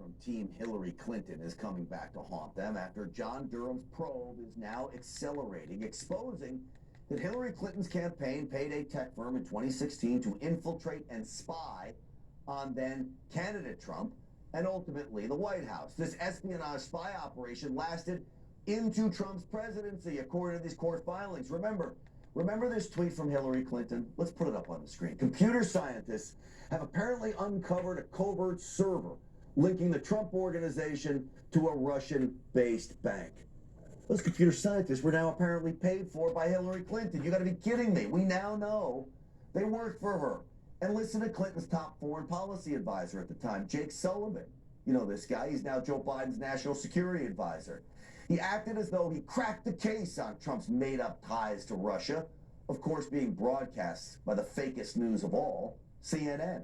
from Team Hillary Clinton is coming back to haunt them after John Durham's probe is now accelerating, exposing that Hillary Clinton's campaign paid a tech firm in 2016 to infiltrate and spy on then candidate Trump and ultimately the White House. This espionage spy operation lasted into Trump's presidency, according to these court filings. Remember this tweet from Hillary Clinton? Let's put it up on the screen. Computer scientists have apparently uncovered a covert server linking the Trump organization to a Russian-based bank. Those computer scientists were now apparently paid for by Hillary Clinton. You got to be kidding me. We now know they worked for her. And listen to Clinton's top foreign policy advisor at the time, Jake Sullivan. You know this guy. He's now Joe Biden's national security advisor. He acted as though he cracked the case on Trump's made-up ties to Russia, of course being broadcast by the fakest news of all, CNN.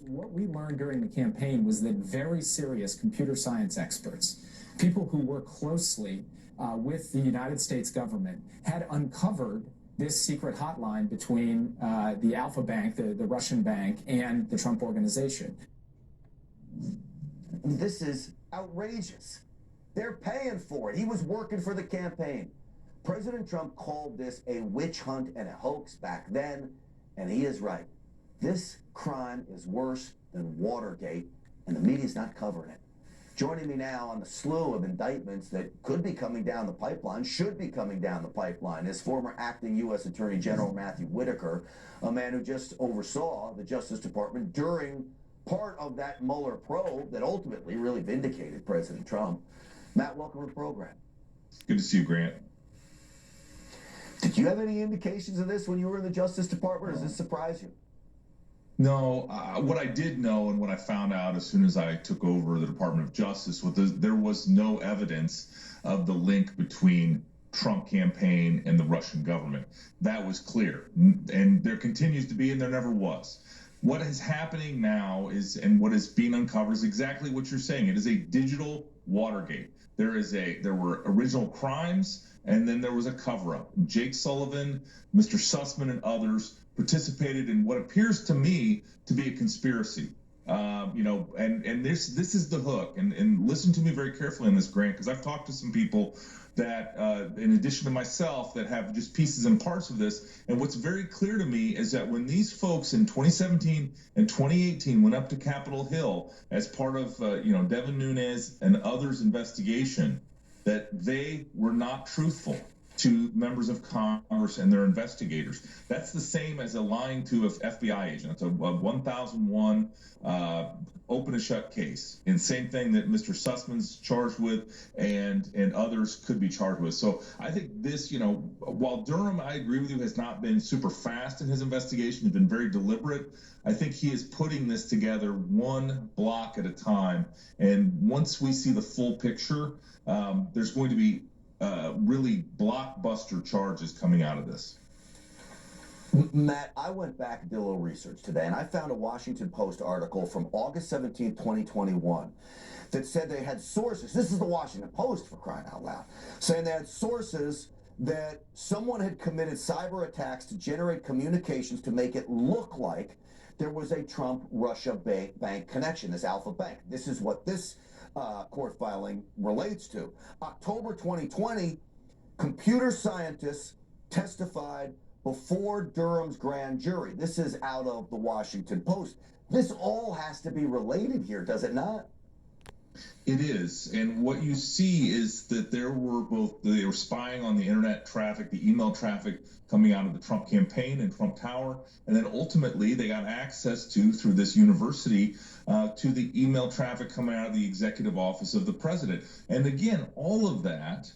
What we learned during the campaign was that very serious computer science experts, people who work closely with the United States government, had uncovered this secret hotline between the Alpha Bank, the Russian bank, and the Trump organization. This is outrageous. They're paying for it. He was working for the campaign. President Trump called this a witch hunt and a hoax back then, and he is right. This crime is worse than Watergate, and the media's not covering it. Joining me now on the slew of indictments that could be coming down the pipeline, should be coming down the pipeline, is former acting U.S. Attorney General Matthew Whitaker, a man who just oversaw the Justice Department during part of that Mueller probe that ultimately really vindicated President Trump. Matt, welcome to the program. Good to see you, Grant. Did you have any indications of this when you were in the Justice Department, or does this surprise you? No, what I did know and what I found out as soon as I took over the Department of Justice was there was no evidence of the link between Trump campaign and the Russian government. That was clear, and there continues to be, and there never was. What is happening now is, and what is being uncovered is exactly what you're saying. It is a digital Watergate. There were original crimes, and then there was a cover-up. Jake Sullivan, Mr. Sussman, and others participated in what appears to me to be a conspiracy. And this is the hook. And listen to me very carefully on this, Grant, because I've talked to some people that, in addition to myself, that have just pieces and parts of this. And what's very clear to me is that when these folks in 2017 and 2018 went up to Capitol Hill as part of, Devin Nunes and others' investigation, that they were not truthful to members of Congress and their investigators. That's the same as a lying to an FBI agent. It's a 1001 open and shut case. And same thing that Mr. Sussman's charged with and others could be charged with. So I think this, while Durham, I agree with you, has not been super fast in his investigation, he's been very deliberate. I think he is putting this together one block at a time. And once we see the full picture, there's going to be really blockbuster charges coming out of this. Matt, I went back and did a little research today, and I found a Washington Post article from August 17, 2021, that said they had sources. This is the Washington Post, for crying out loud, saying they had sources that someone had committed cyber attacks to generate communications to make it look like there was a Trump-Russia bank connection, this Alpha Bank. This is what this court filing relates to. October 2020, computer scientists testified before Durham's grand jury. This is out of the Washington Post. This all has to be related here, does it not? It is. And what you see is that they were spying on the internet traffic, the email traffic coming out of the Trump campaign and Trump Tower. And then ultimately they got access to, through this university, to the email traffic coming out of the executive office of the president. And again, all of that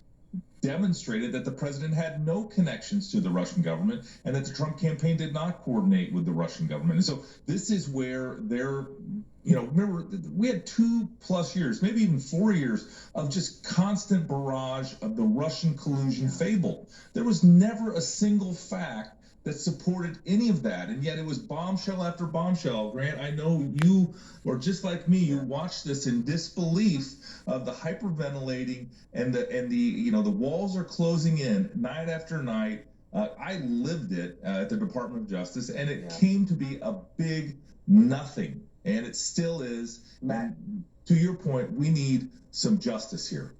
demonstrated that the president had no connections to the Russian government and that the Trump campaign did not coordinate with the Russian government. And so this is where they're, remember, we had 2+ years, maybe even 4 years of just constant barrage of the Russian collusion fable. There was never a single fact that supported any of that, and yet it was bombshell after bombshell. Grant, I know you, or just like me, you watched this in disbelief of the hyperventilating and the walls are closing in night after night. I lived it at the Department of Justice, and it came to be a big nothing. and it still is. Matt. And to your point, we need some justice here.